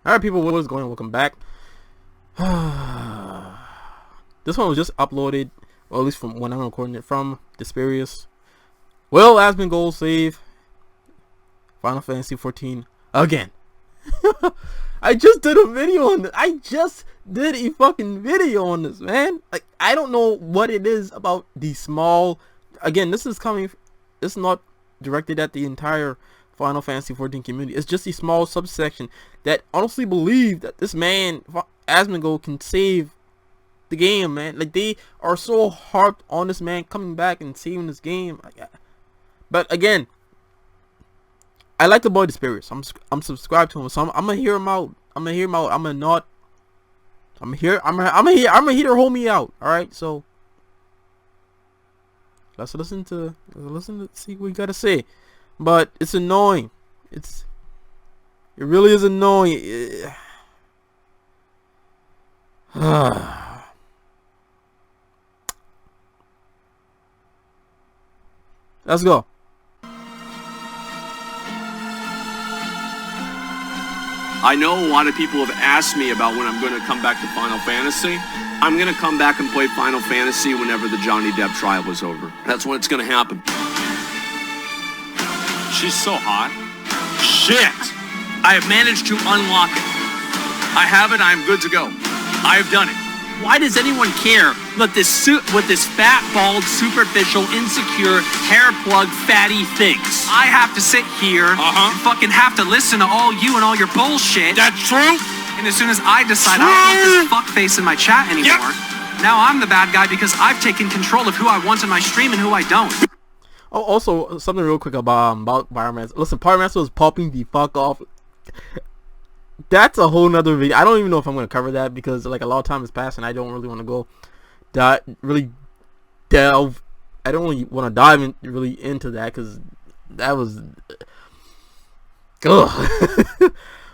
Alright people, what is going on? Welcome back. This one was just uploaded, or at least from when I'm recording it, from Desperius. Will Asmongold save Final Fantasy XIV again? I just did a video on this. I just did a fucking video on this, man. Like, I don't know what it is about the small... Again, this is not directed at the entire Final Fantasy XIV community. It's just a small subsection that honestly believe that this man, Asmongold, can save the game, man. Like, they are so harped on this man coming back and saving this game. But again, I like the boy Desperius. I'm subscribed to him, so I'm gonna hear him out. I'm here to hold me out. All right, so let's listen to see what we gotta say. But it's annoying. It really is annoying. Let's go. I know a lot of people have asked me about when I'm going to come back to Final Fantasy. I'm going to come back and play Final Fantasy whenever the Johnny Depp trial is over. That's when it's going to happen. She's so hot. Shit! I have managed to unlock it. I have it. I am good to go. I have done it. Why does anyone care what this fat, bald, superficial, insecure, hair plug fatty thinks? I have to sit here and fucking have to listen to all you and all your bullshit. That's true. And as soon as I decide I don't want this fuckface in my chat anymore, now I'm the bad guy because I've taken control of who I want in my stream and who I don't. Oh, also something real quick about Pyromancer. Listen, Pyromancer was popping the fuck off. That's a whole nother video. I don't even know if I'm going to cover that because like a lot of time has passed and I don't really want to go delve. I don't really want to dive really into that because that was ugh.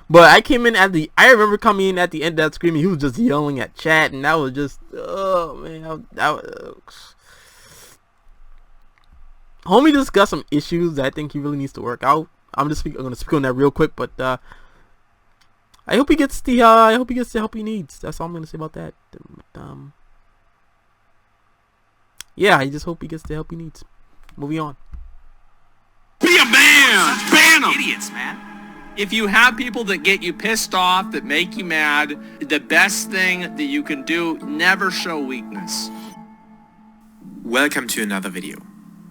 But I came in I remember coming in at the end of that screaming. He was just yelling at chat and that was just, oh man, homie just got some issues that I think he really needs to work out. I'm going to speak on that real quick, but I hope he gets the help he needs. That's all I'm gonna say about that. Yeah, I just hope he gets the help he needs. Moving on. Be a man! Ban them! Idiots, man. If you have people that get you pissed off, that make you mad, the best thing that you can do, never show weakness. Welcome to another video.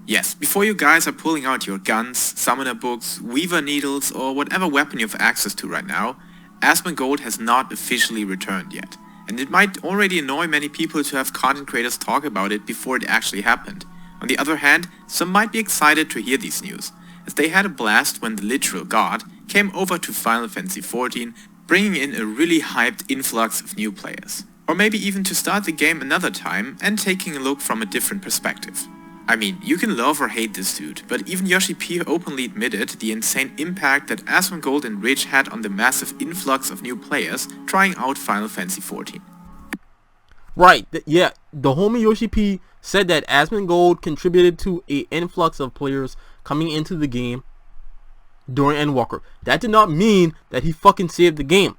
Yes, before you guys are pulling out your guns, summoner books, weaver needles, or whatever weapon you have access to right now, Asmongold has not officially returned yet, and it might already annoy many people to have content creators talk about it before it actually happened. On the other hand, some might be excited to hear these news, as they had a blast when the literal god came over to Final Fantasy XIV, bringing in a really hyped influx of new players. Or maybe even to start the game another time and taking a look from a different perspective. I mean, you can love or hate this dude, but even Yoshi-P openly admitted the insane impact that Asmongold and Rich had on the massive influx of new players trying out Final Fantasy XIV. Right, yeah, the homie Yoshi-P said that Asmongold contributed to an influx of players coming into the game during Endwalker. That did not mean that he fucking saved the game.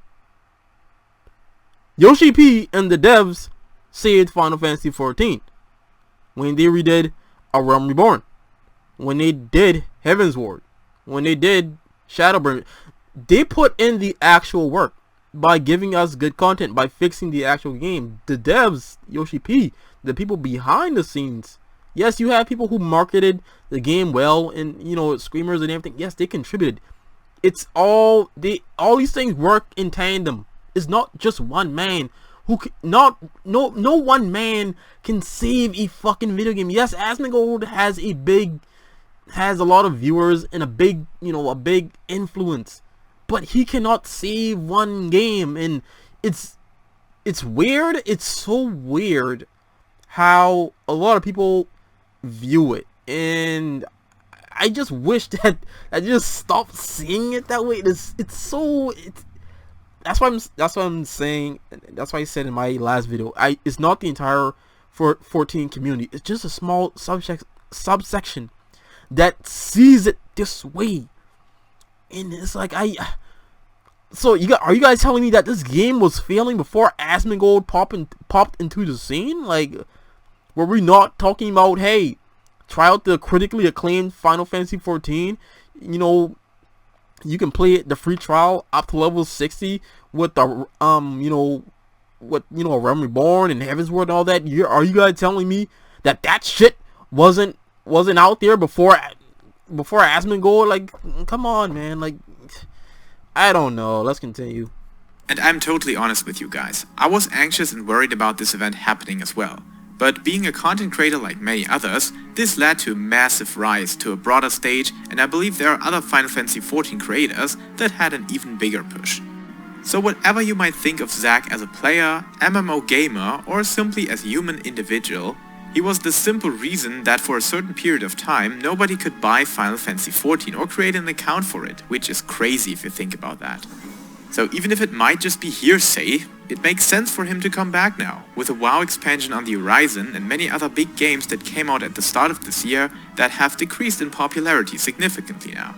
Yoshi-P and the devs saved Final Fantasy XIV when they redid A Realm Reborn, when they did Heaven's Ward, when they did Shadowburn. They put in the actual work by giving us good content, by fixing the actual game. The devs, Yoshi-P, the people behind the scenes. Yes, you have people who marketed the game well, and you know, screamers and everything. Yes, they contributed. It's all these things work in tandem. It's not just one man who no one man can save a fucking video game. Yes, Asmongold has a lot of viewers and a big influence, but he cannot save one game. And it's weird. It's so weird how a lot of people view it, and I just wish that I just stopped seeing it that way. That's why I'm saying. That's why I said in my last video, it's not the entire 14 community. It's just a small subsection that sees it this way, and it's like are you guys telling me that this game was failing before Asmongold popped into the scene? Like, were we not talking about, hey, try out the critically acclaimed Final Fantasy XIV? You know, you can play it the free trial up to level 60 with the Realm Reborn and Heaven's Word and all that. Are you guys telling me that shit wasn't out there before Asmongold? Like, come on, man. Like, I don't know. Let's continue. And I'm totally honest with you guys. I was anxious and worried about this event happening as well. But being a content creator like many others, this led to a massive rise to a broader stage, and I believe there are other Final Fantasy XIV creators that had an even bigger push. So whatever you might think of Zack as a player, MMO gamer, or simply as a human individual, he was the simple reason that for a certain period of time nobody could buy Final Fantasy XIV or create an account for it, which is crazy if you think about that. So even if it might just be hearsay, it makes sense for him to come back now, with a WoW expansion on the horizon and many other big games that came out at the start of this year that have decreased in popularity significantly now.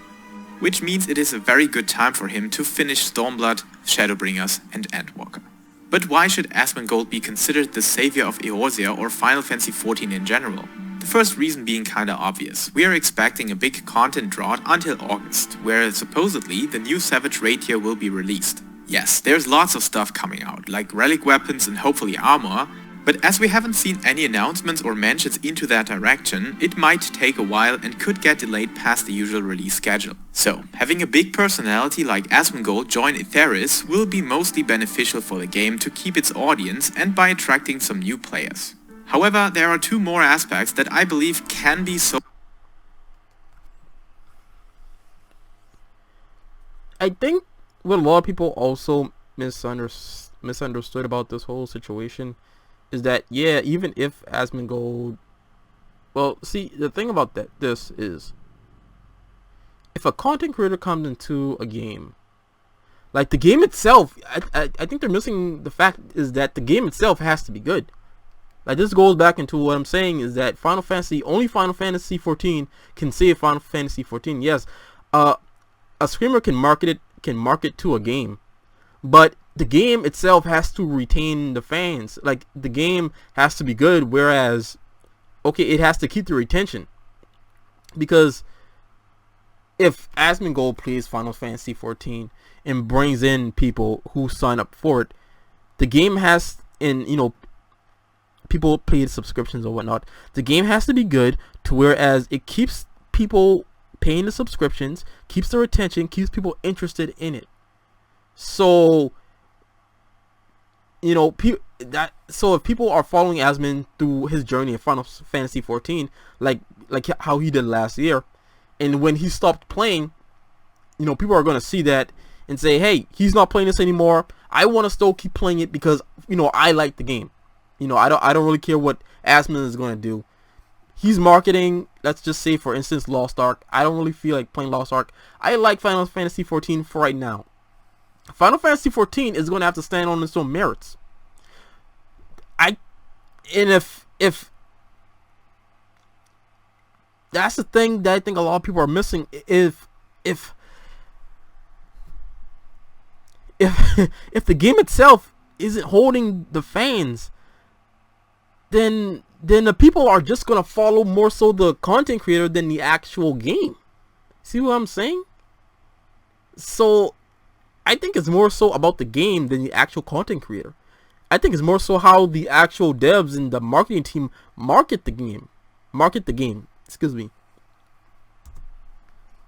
Which means it is a very good time for him to finish Stormblood, Shadowbringers and Endwalker. But why should Asmongold be considered the savior of Eorzea or Final Fantasy XIV in general? The first reason being kinda obvious. We are expecting a big content drought until August, where supposedly the new Savage raid tier will be released. Yes, there's lots of stuff coming out, like relic weapons and hopefully armor, but as we haven't seen any announcements or mentions into that direction, it might take a while and could get delayed past the usual release schedule. So, having a big personality like Asmongold join Etheris will be mostly beneficial for the game to keep its audience and by attracting some new players. However, there are two more aspects that I believe can be so. I think what a lot of people also misunderstood about this whole situation is that, yeah, even if Asmongold, well, see, the thing about this is, if a content creator comes into a game, like the game itself, I think they're missing the fact is that the game itself has to be good. Like, this goes back into what I'm saying is that only Final Fantasy XIV can save Final Fantasy XIV. Yes, a streamer can market to a game, but the game itself has to retain the fans. Like, the game has to be good, whereas, okay, it has to keep the retention. Because if Asmongold plays Final Fantasy XIV and brings in people who sign up for it, the game has, and people pay subscriptions or whatnot, the game has to be good to whereas it keeps people paying the subscriptions, keeps the retention, keeps people interested in it. So, so if people are following Asmon through his journey in Final Fantasy XIV, like how he did last year, and when he stopped playing, people are going to see that and say, hey, he's not playing this anymore. I want to still keep playing it because, I like the game. I don't really care what Asmon is going to do. He's marketing, let's just say, for instance, Lost Ark. I don't really feel like playing Lost Ark. I like Final Fantasy XIV for right now. Final Fantasy XIV is going to have to stand on its own merits. If that's the thing that I think a lot of people are missing, if the game itself isn't holding the fans, then the people are just gonna follow more so the content creator than the actual game. See what I'm saying? So I think it's more so about the game than the actual content creator. I think it's more so how the actual devs and the marketing team market the game. Excuse me.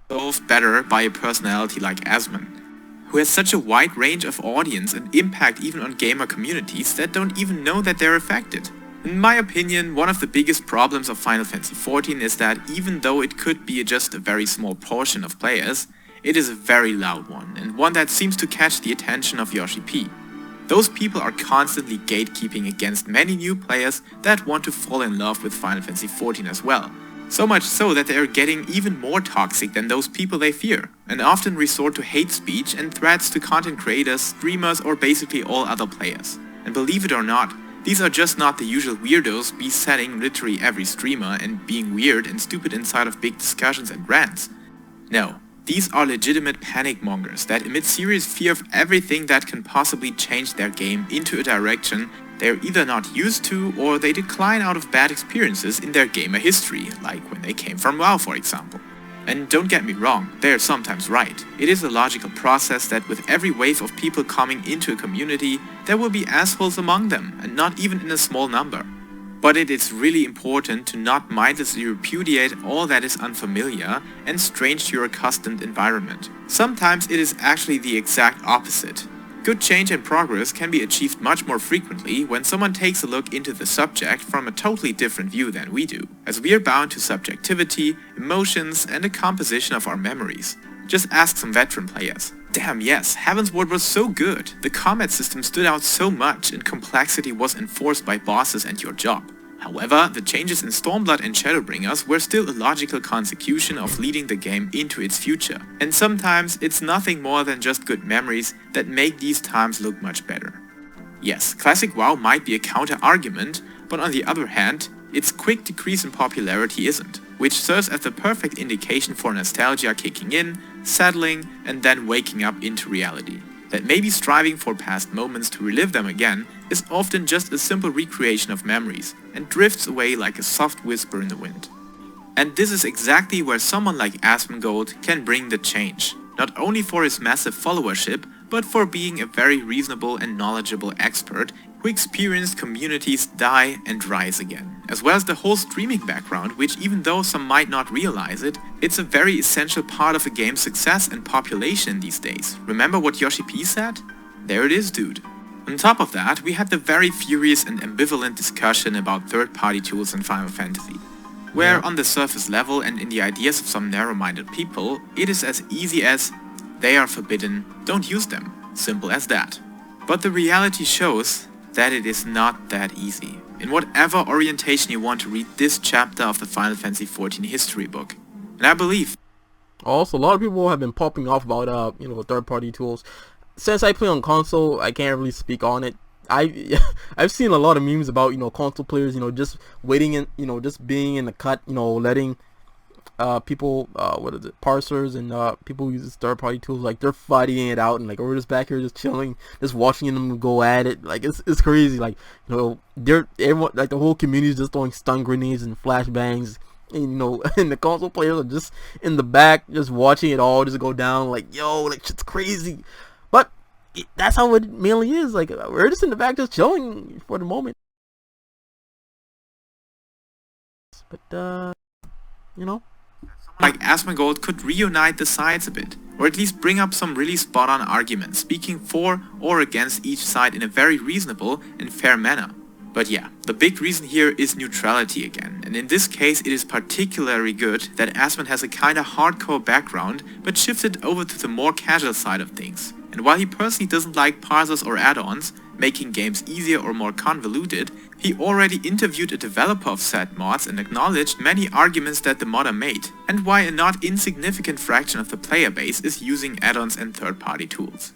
Solved better by a personality like Asmon, who has such a wide range of audience and impact even on gamer communities that don't even know that they're affected. In my opinion, one of the biggest problems of Final Fantasy XIV is that even though it could be just a very small portion of players, it is a very loud one, and one that seems to catch the attention of Yoshi-P. Those people are constantly gatekeeping against many new players that want to fall in love with Final Fantasy XIV as well. So much so that they are getting even more toxic than those people they fear, and often resort to hate speech and threats to content creators, streamers, or basically all other players. And believe it or not, these are just not the usual weirdos besetting literally every streamer and being weird and stupid inside of big discussions and rants. No, These are legitimate panic mongers that emit serious fear of everything that can possibly change their game into a direction they're either not used to or they decline out of bad experiences in their gamer history, like when they came from WoW for example. And don't get me wrong, they're sometimes right. It is a logical process that with every wave of people coming into a community, there will be assholes among them, and not even in a small number. But it is really important to not mindlessly repudiate all that is unfamiliar and strange to your accustomed environment. Sometimes it is actually the exact opposite. Good change and progress can be achieved much more frequently when someone takes a look into the subject from a totally different view than we do, as we are bound to subjectivity, emotions, and the composition of our memories. Just ask some veteran players. Damn yes, Heavensward was so good, the combat system stood out so much and complexity was enforced by bosses and your job. However, the changes in Stormblood and Shadowbringers were still a logical consecution of leading the game into its future. And sometimes it's nothing more than just good memories that make these times look much better. Yes, classic WoW might be a counter-argument, but on the other hand, its quick decrease in popularity isn't, which serves as the perfect indication for nostalgia kicking in, settling, and then waking up into reality. That maybe striving for past moments to relive them again is often just a simple recreation of memories and drifts away like a soft whisper in the wind. And this is exactly where someone like Asmongold can bring the change, not only for his massive followership, but for being a very reasonable and knowledgeable expert who experienced communities die and rise again, as well as the whole streaming background, which even though some might not realize it, it's a very essential part of a game's success and population these days. Remember what Yoshi-P said? There it is, dude. On top of that, we had the very furious and ambivalent discussion about third-party tools in Final Fantasy, where on the surface level and in the ideas of some narrow-minded people, it is as easy as they are forbidden, don't use them. Simple as that. But the reality shows that it is not that easy, in whatever orientation you want to read this chapter of the Final Fantasy XIV history book. And I believe also a lot of people have been popping off about third-party tools. Since I play on console, I can't really speak on it. I've seen a lot of memes about console players just waiting and just being in the cut, letting people parsers and people who use third-party tools, like they're fighting it out, and like we're just back here just chilling, just watching them go at it. Like it's crazy. Like everyone, like the whole community is just throwing stun grenades and flashbangs, and and the console players are just in the back just watching it all just go down. Like like shit's crazy. But that's how it mainly is. Like we're just in the back just chilling for the moment. But like Asmongold could reunite the sides a bit, or at least bring up some really spot-on arguments, speaking for or against each side in a very reasonable and fair manner. But yeah, the big reason here is neutrality again, and in this case it is particularly good that Asmon has a kinda hardcore background, but shifted over to the more casual side of things. And while he personally doesn't like parsers or add-ons, making games easier or more convoluted, he already interviewed a developer of said mods and acknowledged many arguments that the modder made, and why a not insignificant fraction of the player base is using add-ons and third-party tools.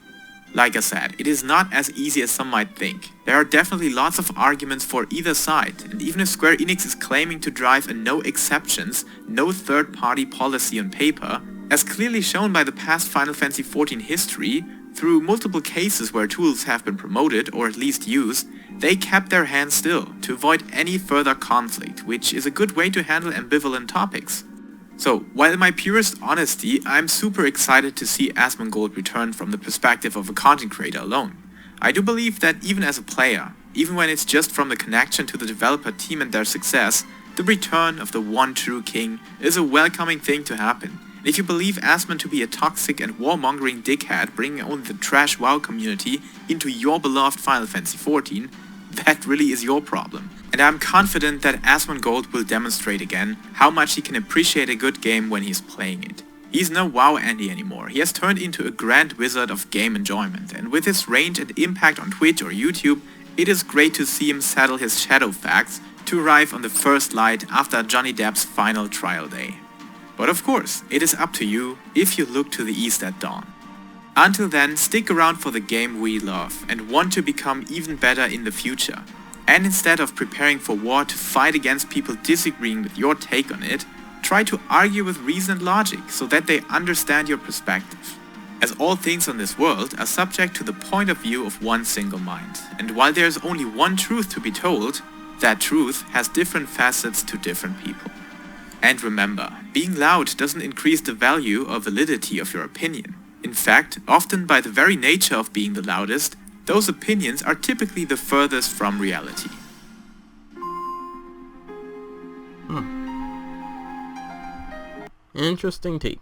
Like I said, it is not as easy as some might think. There are definitely lots of arguments for either side, and even if Square Enix is claiming to drive a no exceptions, no third-party policy on paper, as clearly shown by the past Final Fantasy XIV history, through multiple cases where tools have been promoted or at least used, they kept their hands still to avoid any further conflict, which is a good way to handle ambivalent topics. So, while in my purest honesty, I'm super excited to see Asmongold return from the perspective of a content creator alone. I do believe that even as a player, even when it's just from the connection to the developer team and their success, the return of the one true king is a welcoming thing to happen. And if you believe Asmon to be a toxic and warmongering dickhead bringing only the trash WoW community into your beloved Final Fantasy XIV, that really is your problem. And I'm confident that Asmongold will demonstrate again how much he can appreciate a good game when he's playing it. He's no WoW Andy anymore, he has turned into a grand wizard of game enjoyment, and with his range and impact on Twitch or YouTube, it is great to see him settle his shadow facts to arrive on the first light after Johnny Depp's final trial day. But of course, it is up to you if you look to the east at dawn. Until then, stick around for the game we love and want to become even better in the future. And instead of preparing for war to fight against people disagreeing with your take on it, try try to argue with reason and logic so that they understand your perspective. As all things on this world are subject to the point of view of one single mind, and while there is only one truth to be told, that truth has different facets to different people. And remember, being loud doesn't increase the value or validity of your opinion. In fact, often by the very nature of being the loudest, those opinions are typically the furthest from reality. Interesting take.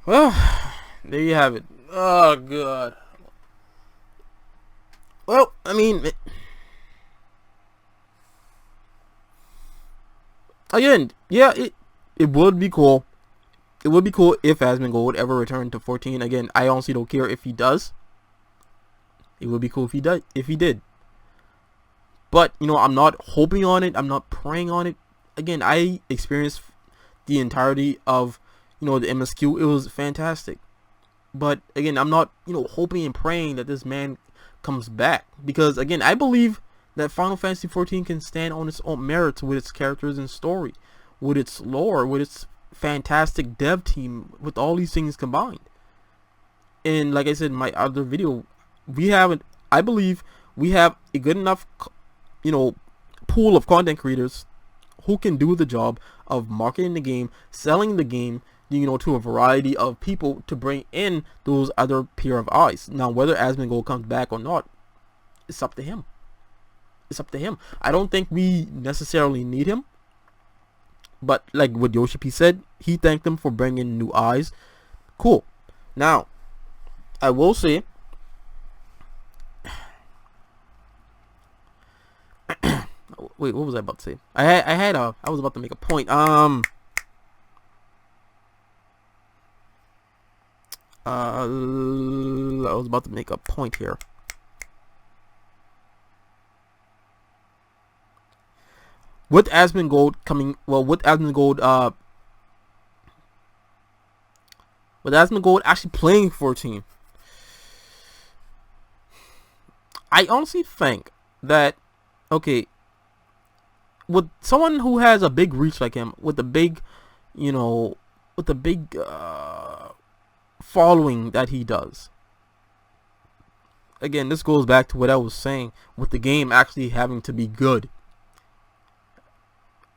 Well, there you have it. Oh, God. Well, I mean, again, yeah, it would be cool. It would be cool if Asmongold ever returned to 14. Again, I honestly don't care if he does. It would be cool if he did. But, you know, I'm not hoping on it. I'm not praying on it. Again, I experienced the entirety of, you know, the MSQ. It was fantastic. But again, I'm not, you know, hoping and praying that this man comes back, because again, I believe that Final Fantasy XIV can stand on its own merits with its characters and story, with its lore, with its fantastic dev team, with all these things combined. And like I said in my other video, I believe we have a good enough, you know, pool of content creators who can do the job of marketing the game, selling the game, you know, to a variety of people to bring in those other pair of eyes. Now, whether Asmongold comes back or not, it's up to him. It's up to him. I don't think we necessarily need him. But like what Yoshi-P said, he thanked them for bringing new eyes. Cool. Now, I will say, wait, what was I about to say? I was about to make a point. I was about to make a point here. With Asmongold coming, well, with Asmongold actually playing 14, I honestly think that, okay, with someone who has a big reach like him, with the big, you know, with the big following that he does. Again, this goes back to what I was saying with the game actually having to be good.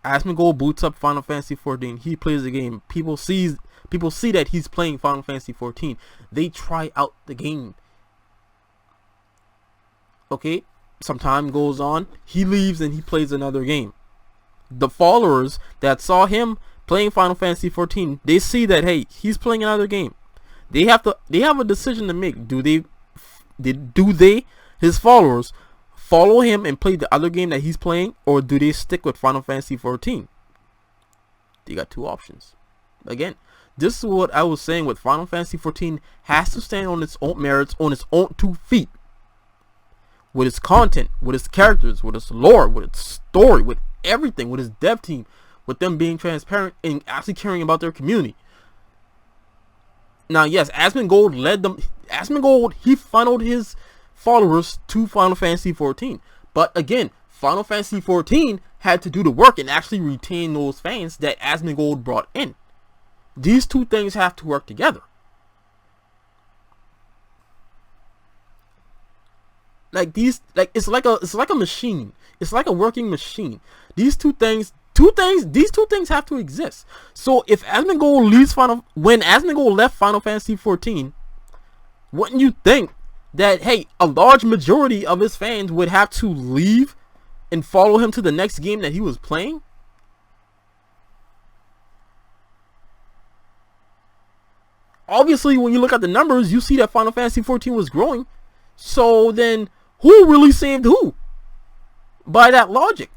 Asmongold boots up Final Fantasy XIV. He plays the game. People see that he's playing Final Fantasy XIV. They try out the game. Okay, some time goes on. He leaves and he plays another game. The followers that saw him playing Final Fantasy XIV, they see that, hey, he's playing another game. They have a decision to make. Do they, his followers, follow him and play the other game that he's playing, or do they stick with Final Fantasy XIV? They got two options. Again, this is what I was saying with Final Fantasy XIV has to stand on its own merits, on its own 2 feet. With its content, with its characters, with its lore, with its story, with everything, with its dev team, with them being transparent and actually caring about their community. Now, yes, Asmongold led them. Asmongold, he funneled his followers to Final Fantasy XIV. But again, Final Fantasy XIV had to do the work and actually retain those fans that Asmongold brought in. These two things have to work together. Like these, like it's like a machine. It's like a working machine. These two things have to exist. So if Asmongold leaves when Asmongold left Final Fantasy XIV, wouldn't you think that, hey, a large majority of his fans would have to leave and follow him to the next game that he was playing? Obviously, when you look at the numbers, you see that Final Fantasy XIV was growing. So then, who really saved who? By that logic.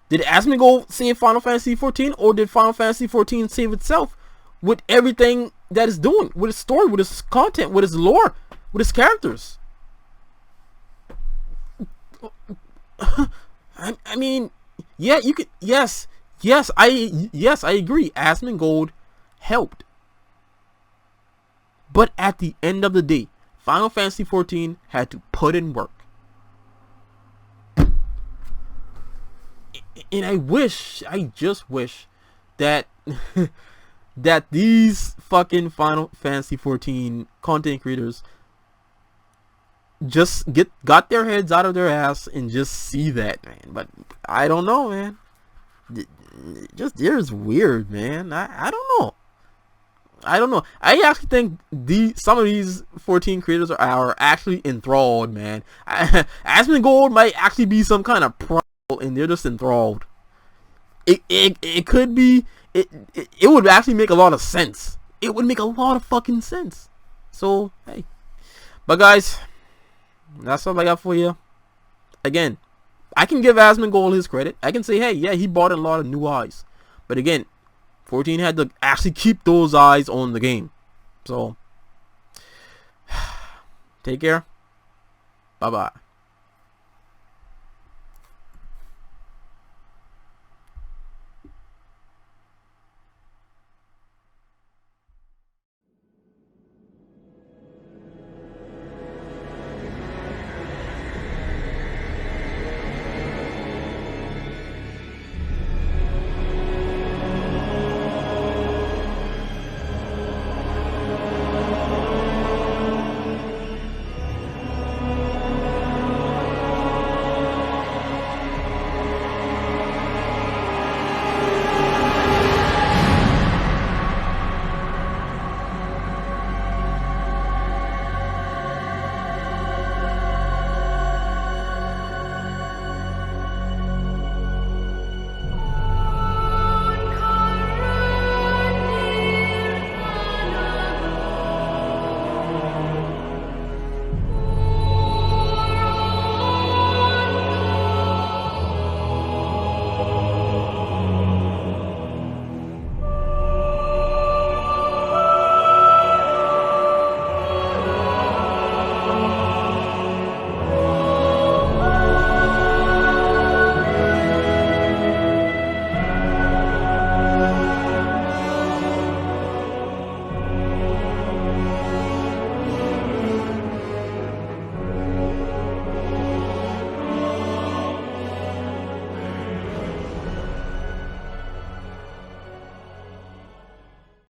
Did Asmongold save Final Fantasy XIV, or did Final Fantasy XIV save itself with everything that it's doing, with its story, with its content, with its lore, with its characters? I mean, yeah, you could. Yes, I agree. Asmongold helped, but at the end of the day, Final Fantasy XIV had to put in work. And I just wish that that these fucking Final Fantasy 14 content creators just got their heads out of their ass and just see that, man. But I don't know, man. Just there's weird, man. I don't know. I don't know. I actually think some of these 14 creators are actually enthralled, man. Asmongold might actually be some kind of pro, and they're just enthralled. It could be. It would actually make a lot of sense. It would make a lot of fucking sense. So hey, but guys, that's all I got for you. Again, I can give Asmongold his credit. I can say, hey, yeah, he bought a lot of new eyes. But again, 14 had to actually keep those eyes on the game. So, take care. Bye-bye.